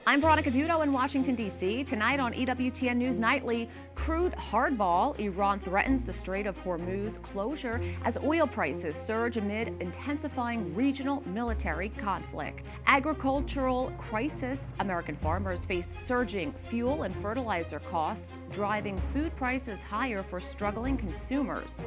I'm Veronica Dudo in Washington, D.C. Tonight on EWTN News Nightly, crude hardball. Iran threatens the Strait of Hormuz closure as oil prices surge amid intensifying regional military conflict. Agricultural crisis. American farmers face surging fuel and fertilizer costs, driving food prices higher for struggling consumers.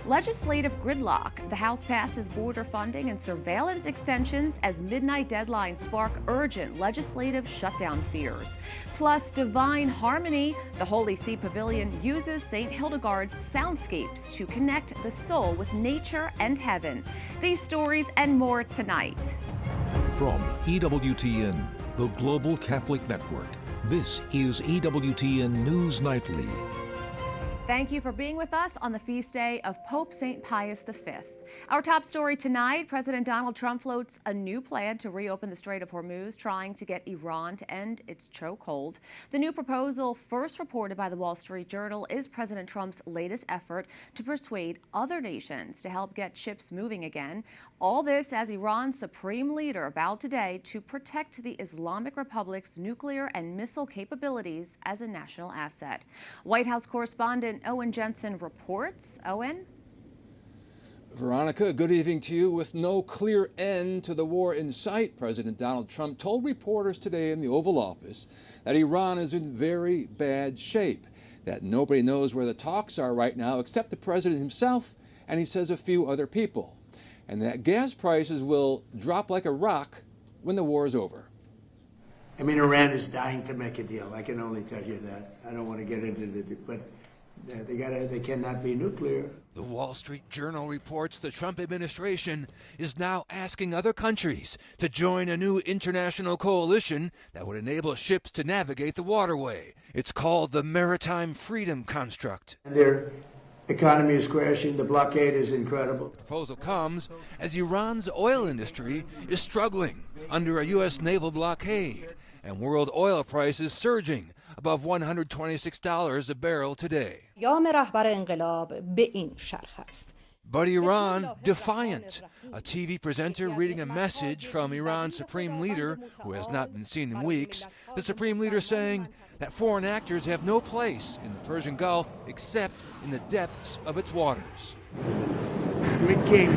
Legislative gridlock. The House passes border funding and surveillance extensions as midnight deadlines spark urgent legislative shutdown fears. Plus, divine harmony. The Holy See Pavilion uses St. Hildegard's soundscapes to connect the soul with nature and heaven. These stories and more tonight. From EWTN, the Global Catholic Network, this is EWTN News Nightly. Thank you for being with us on the feast day of Pope St. Pius V. Our top story tonight, President Donald Trump floats a new plan to reopen the Strait of Hormuz, trying to get Iran to end its chokehold. The new proposal, first reported by the Wall Street Journal, is President Trump's latest effort to persuade other nations to help get ships moving again. All this as Iran's supreme leader vowed today to protect the Islamic Republic's nuclear and missile capabilities as a national asset. White House correspondent Owen Jensen reports. Owen? Veronica, good evening to you. With no clear end to the war in sight, President Donald Trump told reporters today in the Oval Office that Iran is in very bad shape, that nobody knows where the talks are right now except the president himself, and he says a few other people, and that gas prices will drop like a rock when the war is over. I mean, Iran is dying to make a deal. I can only tell you that. I don't want to get into it, but they cannot be nuclear. The Wall Street Journal reports the Trump administration is now asking other countries to join a new international coalition that would enable ships to navigate the waterway. It's called the Maritime Freedom Construct. And their economy is crashing. The blockade is incredible. The proposal comes as Iran's oil industry is struggling under a U.S. naval blockade and world oil prices surging above $126 a barrel today. But Iran defiant. A TV presenter reading a message from Iran's supreme leader, who has not been seen in weeks. The supreme leader saying that foreign actors have no place in the Persian Gulf except in the depths of its waters. Great king.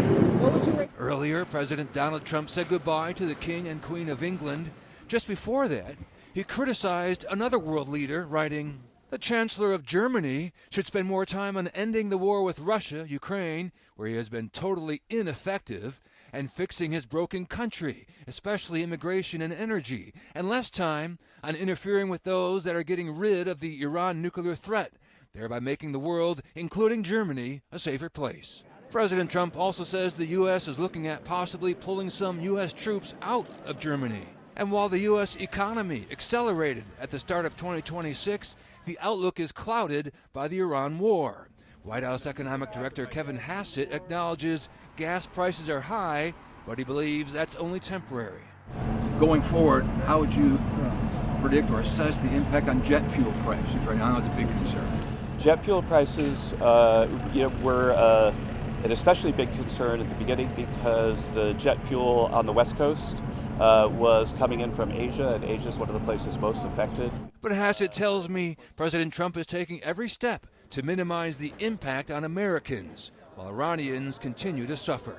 Earlier, President Donald Trump said goodbye to the King and Queen of England. Just before that, he criticized another world leader, writing, "The Chancellor of Germany should spend more time on ending the war with Russia, Ukraine, where he has been totally ineffective, and fixing his broken country, especially immigration and energy, and less time on interfering with those that are getting rid of the Iran nuclear threat, thereby making the world, including Germany, a safer place." President Trump also says the U.S. is looking at possibly pulling some U.S. troops out of Germany. And while the U.S. economy accelerated at the start of 2026, the outlook is clouded by the Iran war. White House Economic Director Kevin Hassett acknowledges gas prices are high, but he believes that's only temporary. Going forward, how would you predict or assess the impact on jet fuel prices? Right now it's a big concern. Jet fuel prices were an especially big concern at the beginning because the jet fuel on the West Coast was coming in from Asia, and Asia is one of the places most affected. But Hassett tells me President Trump is taking every step to minimize the impact on Americans, while Iranians continue to suffer.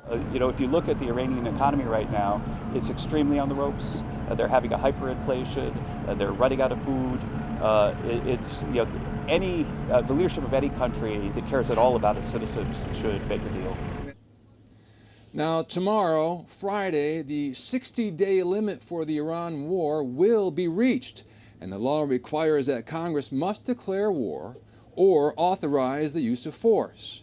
If you look at the Iranian economy right now, it's extremely on the ropes. They're having a hyperinflation. They're running out of food. The leadership of any country that cares at all about its citizens should make a deal. Now, tomorrow, Friday, the 60-day limit for the Iran war will be reached, and the law requires that Congress must declare war or authorize the use of force,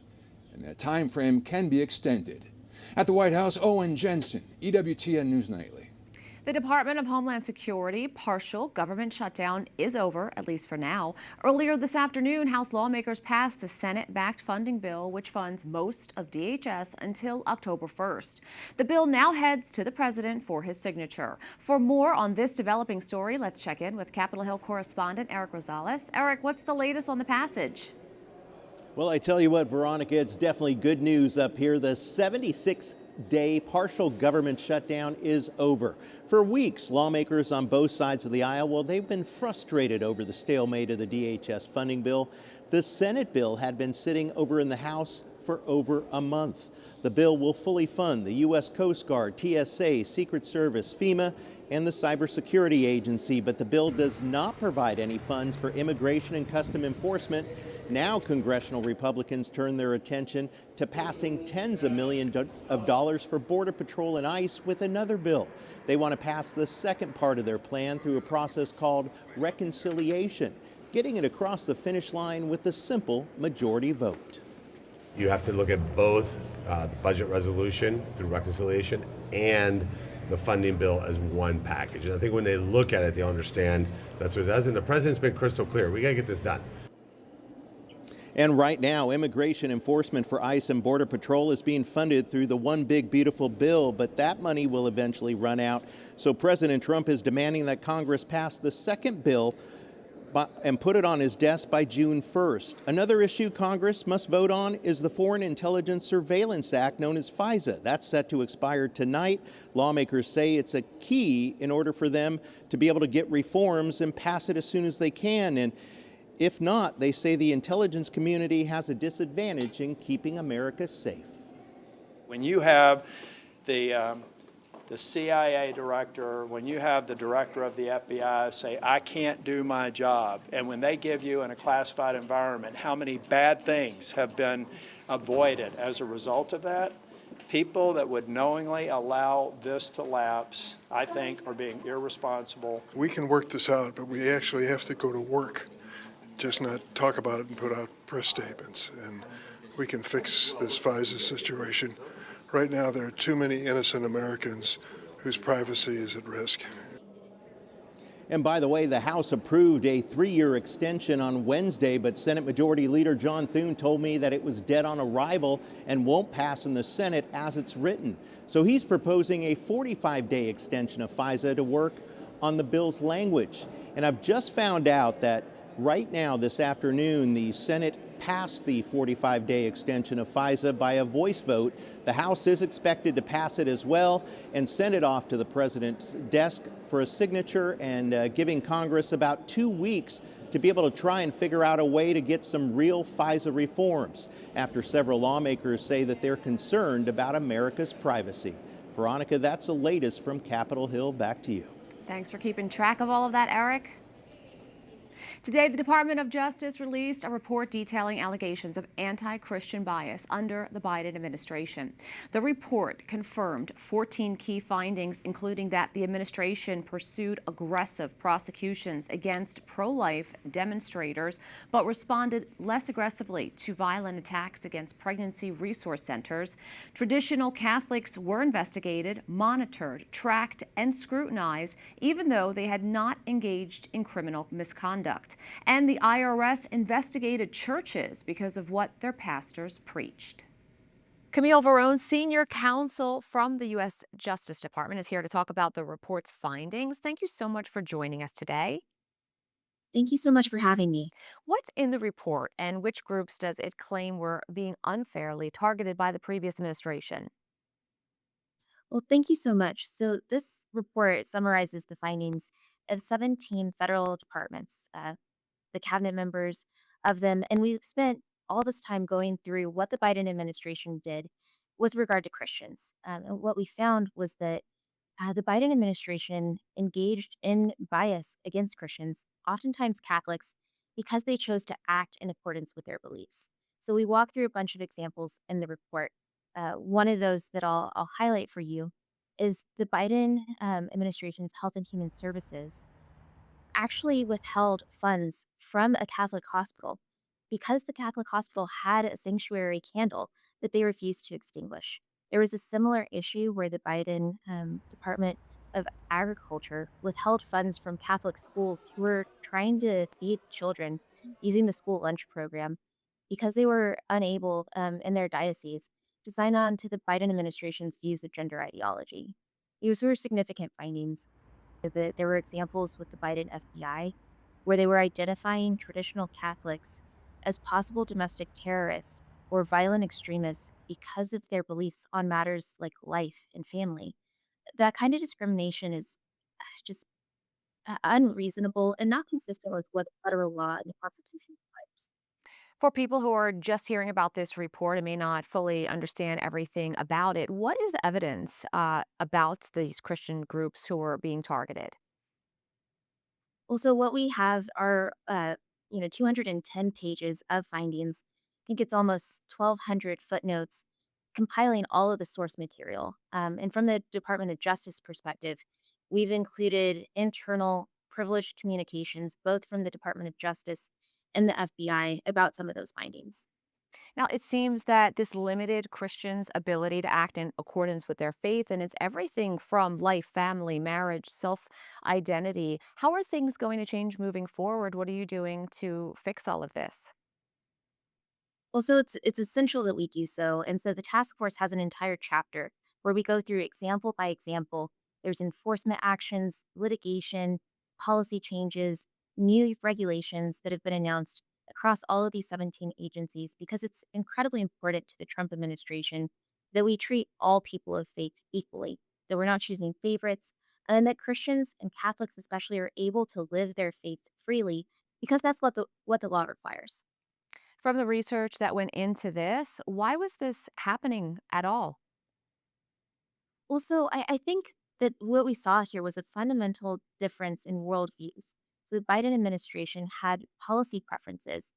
and that time frame can be extended. At the White House, Owen Jensen, EWTN News Nightly. The Department of Homeland Security partial government shutdown is over, at least for now. Earlier this afternoon, House lawmakers passed the Senate-backed funding bill, which funds most of DHS until October 1st. The bill now heads to the president for his signature. For more on this developing story, let's check in with Capitol Hill correspondent Eric Rosales. Eric, what's the latest on the passage? Well, I tell you what, Veronica, it's definitely good news up here. The 76 day partial government shutdown is over. For weeks, lawmakers on both sides of the aisle, well, they've been frustrated over the stalemate of the DHS funding bill. The Senate bill had been sitting over in the House for over a month. The bill will fully fund the U.S. Coast Guard, TSA, Secret Service, FEMA, and the Cybersecurity Agency, but the bill does not provide any funds for immigration and custom enforcement. Now congressional Republicans turn their attention to passing tens of millions of dollars for Border Patrol and ICE with another bill. They want to pass the second part of their plan through a process called reconciliation, getting it across the finish line with a simple majority vote. You have to look at both the budget resolution through reconciliation and the funding bill as one package. And I think when they look at it, they'll understand that's what it does. And the president's been crystal clear. We got to get this done. And right now, immigration enforcement for ICE and Border Patrol is being funded through the One Big Beautiful Bill, but that money will eventually run out. So President Trump is demanding that Congress pass the second bill and put it on his desk by June 1st. Another issue Congress must vote on is the Foreign Intelligence Surveillance Act, known as FISA. That's set to expire tonight. Lawmakers say it's a key in order for them to be able to get reforms and pass it as soon as they can. And if not, they say the intelligence community has a disadvantage in keeping America safe. When you have the CIA director, when you have the director of the FBI say, I can't do my job, and when they give you in a classified environment how many bad things have been avoided as a result of that, people that would knowingly allow this to lapse, I think, are being irresponsible. We can work this out, but we actually have to go to work, just not talk about it and put out press statements. And we can fix this FISA situation. Right now, there are too many innocent Americans whose privacy is at risk. And by the way, the House approved a 3-year extension on Wednesday, but Senate Majority Leader John Thune told me that it was dead on arrival and won't pass in the Senate as it's written. So he's proposing a 45-day extension of FISA to work on the bill's language. And I've just found out that right now, this afternoon, the Senate passed the 45-day extension of FISA by a voice vote. The House is expected to pass it as well and send it off to the president's desk for a signature, and giving Congress about 2 weeks to be able to try and figure out a way to get some real FISA reforms, after several lawmakers say that they're concerned about America's privacy. Veronica, that's the latest from Capitol Hill. Back to you. Thanks for keeping track of all of that, Eric. Today, the Department of Justice released a report detailing allegations of anti-Christian bias under the Biden administration. The report confirmed 14 key findings, including that the administration pursued aggressive prosecutions against pro-life demonstrators, but responded less aggressively to violent attacks against pregnancy resource centers. Traditional Catholics were investigated, monitored, tracked, and scrutinized, even though they had not engaged in criminal misconduct. And the IRS investigated churches because of what their pastors preached. Camille Varone, senior counsel from the U.S. Justice Department, is here to talk about the report's findings. Thank you so much for joining us today. Thank you so much for having me. What's in the report, and which groups does it claim were being unfairly targeted by the previous administration? Well, thank you so much. So this report summarizes the findings of 17 federal departments, the cabinet members of them, and we've spent all this time going through what the Biden administration did with regard to Christians. And what we found was that the Biden administration engaged in bias against Christians, oftentimes Catholics, because they chose to act in accordance with their beliefs. So we walk through a bunch of examples in the report. One of those that I'll highlight for you is the Biden administration's Health and Human Services actually withheld funds from a Catholic hospital because the Catholic hospital had a sanctuary candle that they refused to extinguish. There was a similar issue where the Biden Department of Agriculture withheld funds from Catholic schools who were trying to feed children using the school lunch program because they were unable in their diocese to sign on to the Biden administration's views of gender ideology. These were significant findings. There were examples with the Biden FBI where they were identifying traditional Catholics as possible domestic terrorists or violent extremists because of their beliefs on matters like life and family. That kind of discrimination is just unreasonable and not consistent with what federal law and the Constitution requires. For people who are just hearing about this report and may not fully understand everything about it, what is the evidence about these Christian groups who are being targeted? Well, so what we have are, 210 pages of findings. I think it's almost 1,200 footnotes compiling all of the source material. And from the Department of Justice perspective, we've included internal privileged communications, both from the Department of Justice and the FBI, about some of those findings. Now, it seems that this limited Christians' ability to act in accordance with their faith, and it's everything from life, family, marriage, self identity. How are things going to change moving forward? What are you doing to fix all of this? Well, so it's essential that we do so, and so the task force has an entire chapter where we go through example by example. There's enforcement actions, litigation, policy changes, new regulations that have been announced across all of these 17 agencies because it's incredibly important to the Trump administration that we treat all people of faith equally, that we're not choosing favorites, and that Christians and Catholics especially are able to live their faith freely because that's what the law requires. From the research that went into this, why was this happening at all? Well, so I think that what we saw here was a fundamental difference in worldviews. So the Biden administration had policy preferences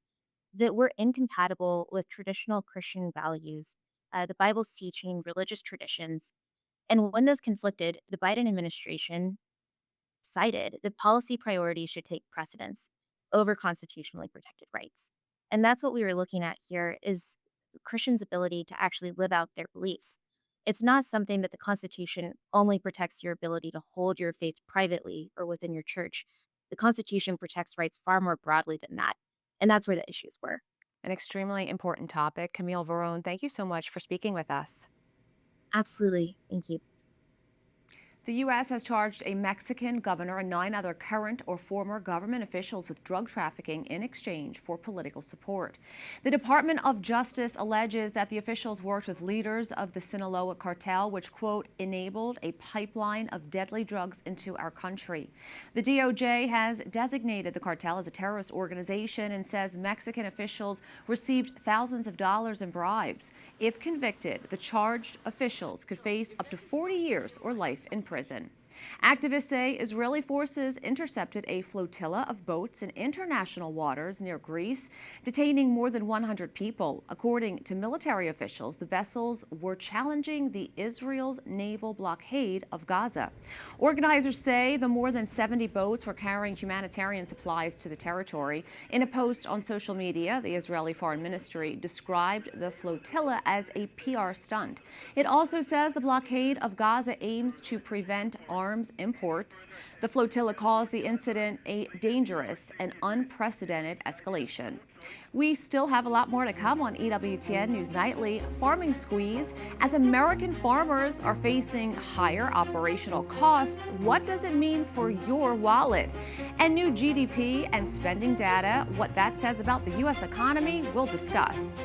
that were incompatible with traditional Christian values, the Bible's teaching, religious traditions. And when those conflicted, the Biden administration cited that policy priorities should take precedence over constitutionally protected rights. And that's what we were looking at here is Christians' ability to actually live out their beliefs. It's not something that the Constitution only protects your ability to hold your faith privately or within your church. The Constitution protects rights far more broadly than that. And that's where the issues were. An extremely important topic. Camille Varone, thank you so much for speaking with us. Absolutely. Thank you. The U.S. has charged a Mexican governor and 9 other current or former government officials with drug trafficking in exchange for political support. The Department of Justice alleges that the officials worked with leaders of the Sinaloa cartel, which, quote, enabled a pipeline of deadly drugs into our country. The DOJ has designated the cartel as a terrorist organization and says Mexican officials received thousands of dollars in bribes. If convicted, the charged officials could face up to 40 years or life in prison. Activists say Israeli forces intercepted a flotilla of boats in international waters near Greece, detaining more than 100 people. According to military officials, the vessels were challenging the Israel's naval blockade of Gaza. Organizers say the more than 70 boats were carrying humanitarian supplies to the territory. In a post on social media, the Israeli Foreign Ministry described the flotilla as a PR stunt. It also says the blockade of Gaza aims to prevent arms imports. The flotilla calls the incident a dangerous and unprecedented escalation. We still have a lot more to come on EWTN News Nightly. Farming squeeze. As American farmers are facing higher operational costs, what does it mean for your wallet? And new GDP and spending data, what that says about the U.S. economy, we'll discuss.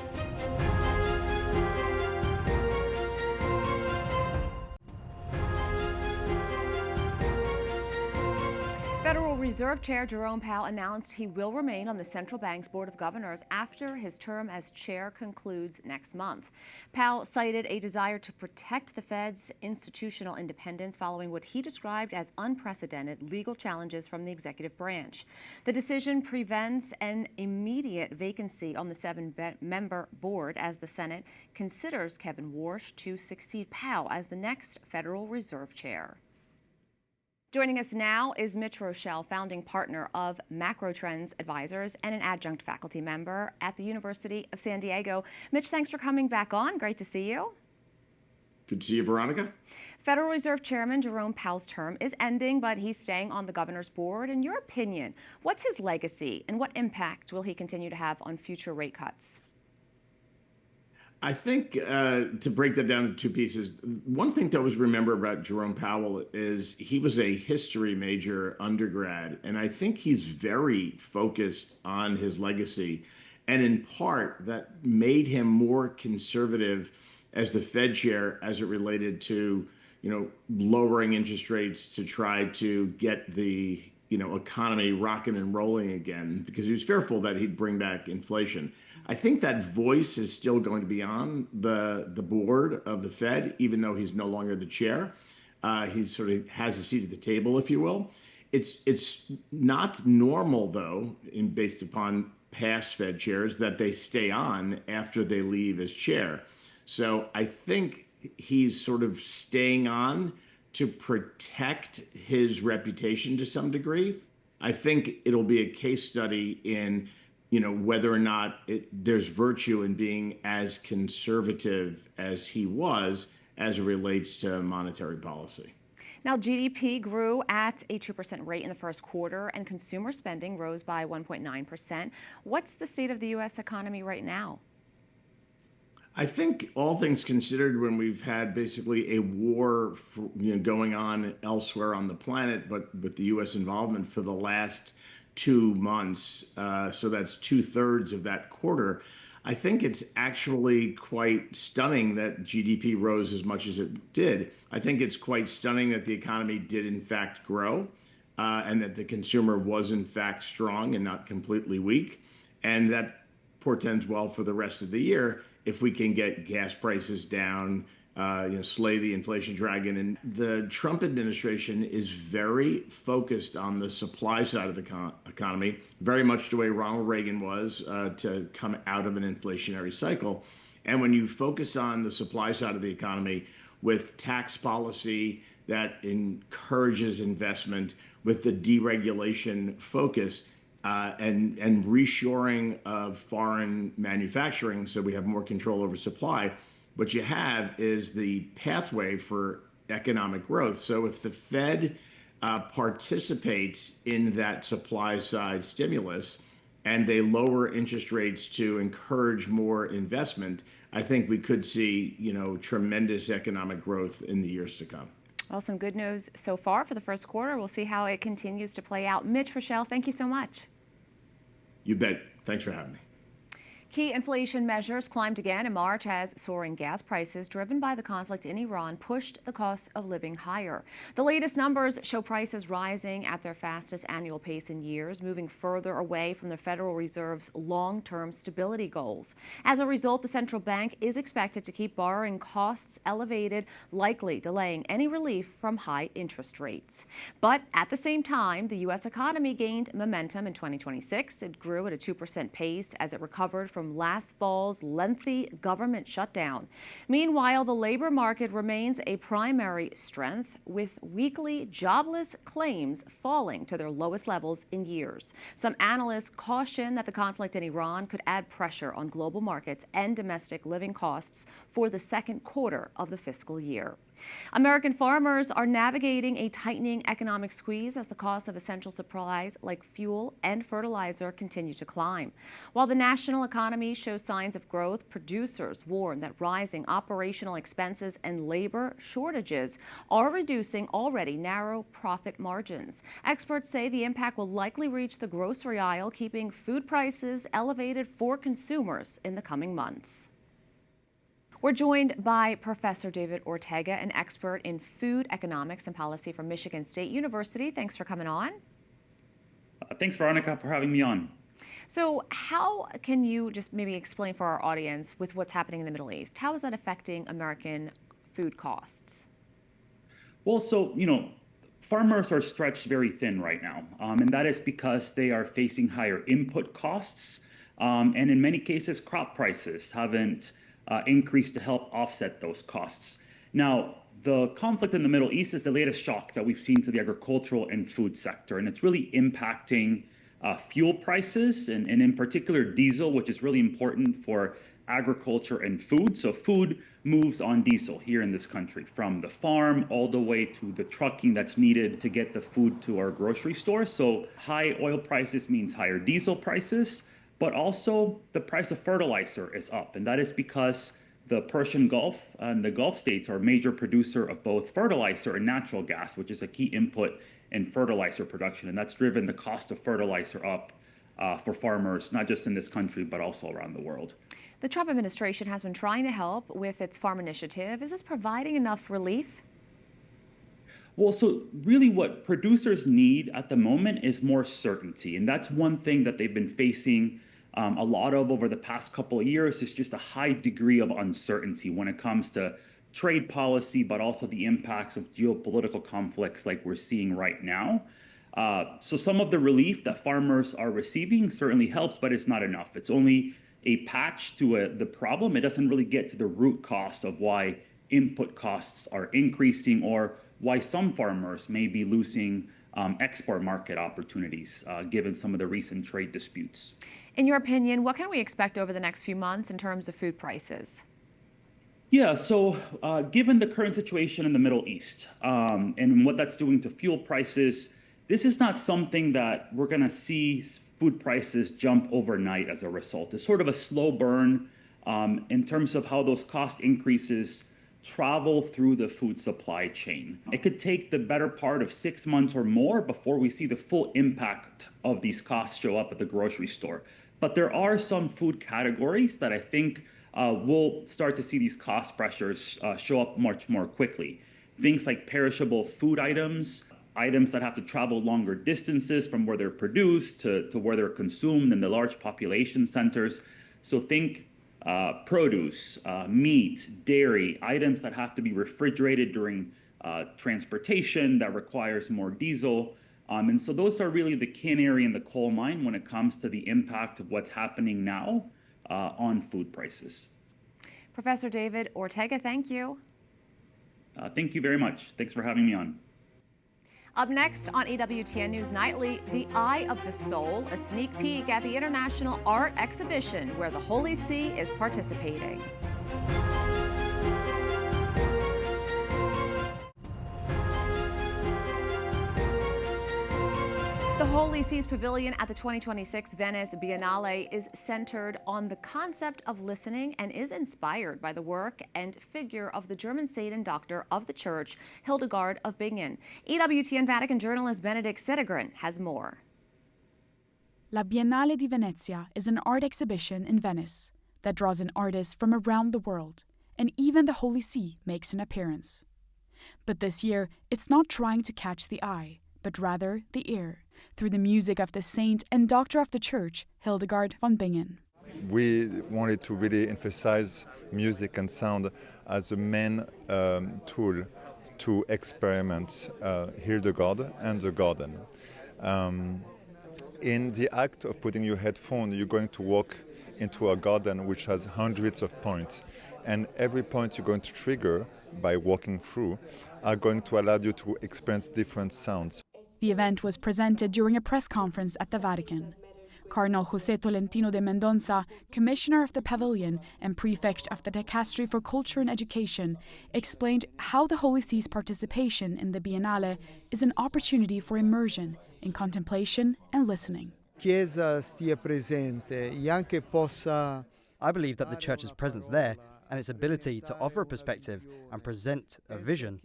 Federal Reserve Chair Jerome Powell announced he will remain on the central bank's Board of Governors after his term as chair concludes next month. Powell cited a desire to protect the Fed's institutional independence following what he described as unprecedented legal challenges from the executive branch. The decision prevents an immediate vacancy on the 7-member board as the Senate considers Kevin Warsh to succeed Powell as the next Federal Reserve Chair. Joining us now is Mitch Rochelle, founding partner of Macro Trends Advisors and an adjunct faculty member at the University of San Diego. Mitch, thanks for coming back on. Great to see you. Good to see you, Veronica. Federal Reserve Chairman Jerome Powell's term is ending, but he's staying on the governor's board. In your opinion, what's his legacy and what impact will he continue to have on future rate cuts? I think to break that down into two pieces, one thing to always remember about Jerome Powell is he was a history major undergrad, and I think he's very focused on his legacy. And in part, that made him more conservative as the Fed chair as it related to, lowering interest rates to try to get the, economy rocking and rolling again, because he was fearful that he'd bring back inflation. I think that voice is still going to be on the board of the Fed, even though he's no longer the chair. He sort of has a seat at the table, if you will. It's not normal, though, based upon past Fed chairs, that they stay on after they leave as chair. So I think he's sort of staying on to protect his reputation to some degree. I think it'll be a case study in, whether or not there's virtue in being as conservative as he was as it relates to monetary policy. Now, GDP grew at a 2% rate in the first quarter, and consumer spending rose by 1.9%. What's the state of the U.S. economy right now? I think all things considered, when we've had basically a war going on elsewhere on the planet, but with the U.S. involvement for the last 2 months, so that's 2/3 of that quarter, I think it's actually quite stunning that GDP rose as much as it did. I think it's quite stunning that the economy did in fact grow, and that the consumer was in fact strong and not completely weak. And that portends well for the rest of the year if we can get gas prices down, slay the inflation dragon. And the Trump administration is very focused on the supply side of the economy, very much the way Ronald Reagan was to come out of an inflationary cycle. And when you focus on the supply side of the economy with tax policy that encourages investment, with the deregulation focus, and reshoring of foreign manufacturing, so we have more control over supply, what you have is the pathway for economic growth. So if the Fed participates in that supply side stimulus and they lower interest rates to encourage more investment, I think we could see, tremendous economic growth in the years to come. Well, some good news so far for the first quarter. We'll see how it continues to play out. Mitch, Rochelle, thank you so much. You bet. Thanks for having me. Key inflation measures climbed again in March as soaring gas prices driven by the conflict in Iran pushed the cost of living higher. The latest numbers show prices rising at their fastest annual pace in years, moving further away from the Federal Reserve's long-term stability goals. As a result, the central bank is expected to keep borrowing costs elevated, likely delaying any relief from high interest rates. But at the same time, the U.S. economy gained momentum in 2026. It grew at a 2% pace as it recovered from last fall's lengthy government shutdown. Meanwhile, the labor market remains a primary strength, with weekly jobless claims falling to their lowest levels in years. Some analysts caution that the conflict in Iran could add pressure on global markets and domestic living costs for the second quarter of the fiscal year. American farmers are navigating a tightening economic squeeze as the cost of essential supplies like fuel and fertilizer continue to climb. While the national economy shows signs of growth, producers warn that rising operational expenses and labor shortages are reducing already narrow profit margins. Experts say the impact will likely reach the grocery aisle, keeping food prices elevated for consumers in the coming months. We're joined by Professor David Ortega, an expert in food economics and policy from Michigan State University. Thanks for coming on. Thanks, Veronica, for having me on. So how can you just maybe explain for our audience with what's happening in the Middle East? How is that affecting American food costs? Well, so, farmers are stretched very thin right now, and that is because they are facing higher input costs, and in many cases, crop prices haven't increase to help offset those costs. Now, the conflict in the Middle East is the latest shock that we've seen to the agricultural and food sector, and it's really impacting fuel prices, and in particular diesel, which is really important for agriculture and food. So food moves on diesel here in this country, from the farm all the way to the trucking that's needed to get the food to our grocery store. So high oil prices means higher diesel prices. But also the price of fertilizer is up, and that is because the Persian Gulf and the Gulf states are a major producer of both fertilizer and natural gas, which is a key input in fertilizer production, and that's driven the cost of fertilizer up for farmers, not just in this country, but also around the world. The Trump administration has been trying to help with its farm initiative. Is this providing enough relief? Well, so really what producers need at the moment is more certainty. And that's one thing that they've been facing a lot of over the past couple of years, is just a high degree of uncertainty when it comes to trade policy, but also the impacts of geopolitical conflicts like we're seeing right now. So some of the relief that farmers are receiving certainly helps, but it's not enough. It's only a patch to the problem. It doesn't really get to the root cause of why input costs are increasing or why some farmers may be losing export market opportunities given some of the recent trade disputes. In your opinion, what can we expect over the next few months in terms of food prices? Yeah, so given the current situation in the Middle East and what that's doing to fuel prices, this is not something that we're going to see food prices jump overnight as a result. It's sort of a slow burn in terms of how those cost increases travel through the food supply chain. It could take the better part of 6 months or more before we see the full impact of these costs show up at the grocery store. But there are some food categories that I think we'll start to see these cost pressures show up much more quickly. Things like perishable food items that have to travel longer distances from where they're produced to where they're consumed in the large population centers. So think produce, meat, dairy, items that have to be refrigerated during transportation that requires more diesel. And so those are really the canary in the coal mine when it comes to the impact of what's happening now on food prices. Professor David Ortega, thank you. Thank you very much. Thanks for having me on. Up next on EWTN News Nightly, The Eye of the Soul, a sneak peek at the International Art Exhibition where the Holy See is participating. The Holy See's Pavilion at the 2026 Venice Biennale is centered on the concept of listening and is inspired by the work and figure of the German saint and doctor of the Church, Hildegard of Bingen. EWTN Vatican journalist Benedict Sedegren has more. La Biennale di Venezia is an art exhibition in Venice that draws in artists from around the world, and even the Holy See makes an appearance. But this year, it's not trying to catch the eye, but rather the ear, through the music of the saint and doctor of the Church, Hildegard von Bingen. We wanted to really emphasize music and sound as a main tool to experiment Hildegard and the garden. In the act of putting your headphone, you're going to walk into a garden which has hundreds of points, and every point you're going to trigger by walking through are going to allow you to experience different sounds. The event was presented during a press conference at the Vatican. Cardinal José Tolentino de Mendonça, commissioner of the pavilion and prefect of the Dicastery for Culture and Education, explained how the Holy See's participation in the Biennale is an opportunity for immersion in contemplation and listening. Chiesa stia presente e anche possa. I believe that the Church's presence there and its ability to offer a perspective and present a vision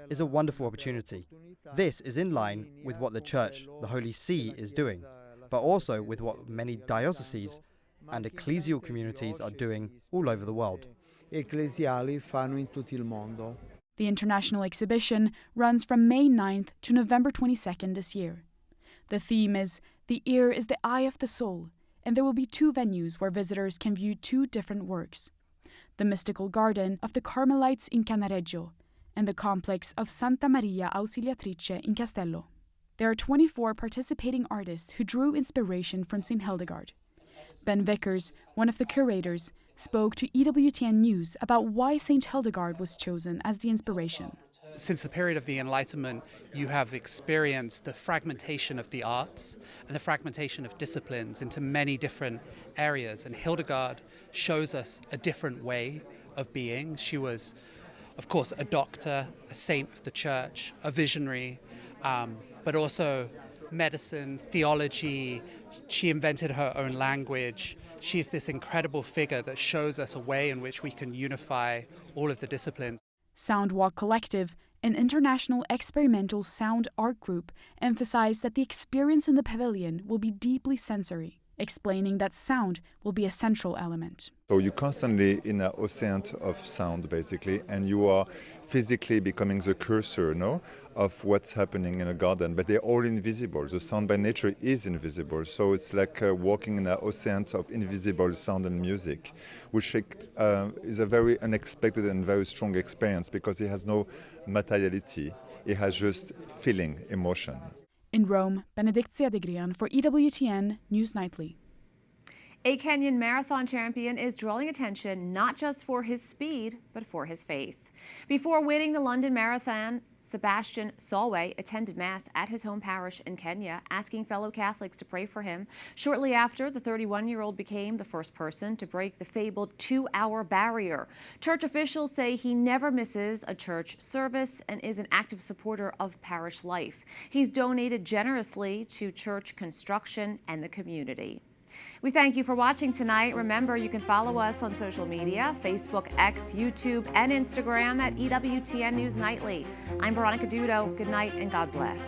is a wonderful opportunity. This is in line with what the Church, the Holy See, is doing, but also with what many dioceses and ecclesial communities are doing all over the world. Ecclesiali fanno in tutto il mondo. The international exhibition runs from May 9th to November 22nd this year. The theme is "The Ear is the Eye of the Soul," and there will be 2 venues where visitors can view 2 different works: the mystical garden of the Carmelites in Cannaregio and the complex of Santa Maria Ausiliatrice in Castello. There are 24 participating artists who drew inspiration from St. Hildegard. Ben Vickers, one of the curators, spoke to EWTN News about why St. Hildegard was chosen as the inspiration. Since the period of the Enlightenment, you have experienced the fragmentation of the arts and the fragmentation of disciplines into many different areas. And Hildegard shows us a different way of being. She was, of course, a doctor, a saint of the Church, a visionary, but also medicine, theology. She invented her own language. She's this incredible figure that shows us a way in which we can unify all of the disciplines. Soundwalk Collective an international experimental sound art group, emphasized that the experience in the pavilion will be deeply sensory, explaining that sound will be a central element. So you're constantly in an ocean of sound, basically, and you are physically becoming the cursor, of what's happening in a garden, but they're all invisible. The sound by nature is invisible, so it's like walking in an ocean of invisible sound and music, which is a very unexpected and very strong experience because it has no materiality, it has just feeling, emotion. In Rome, Benedictia de Grian for EWTN News Nightly. A Kenyan marathon champion is drawing attention not just for his speed, but for his faith. Before winning the London Marathon, Sebastian Solway attended Mass at his home parish in Kenya, asking fellow Catholics to pray for him. Shortly after, the 31-year-old became the first person to break the fabled 2-hour barrier. Church officials say he never misses a church service and is an active supporter of parish life. He's donated generously to church construction and the community. We thank you for watching tonight. Remember, you can follow us on social media, Facebook, X, YouTube, and Instagram at EWTN News Nightly. I'm Veronica Dudo. Good night and God bless.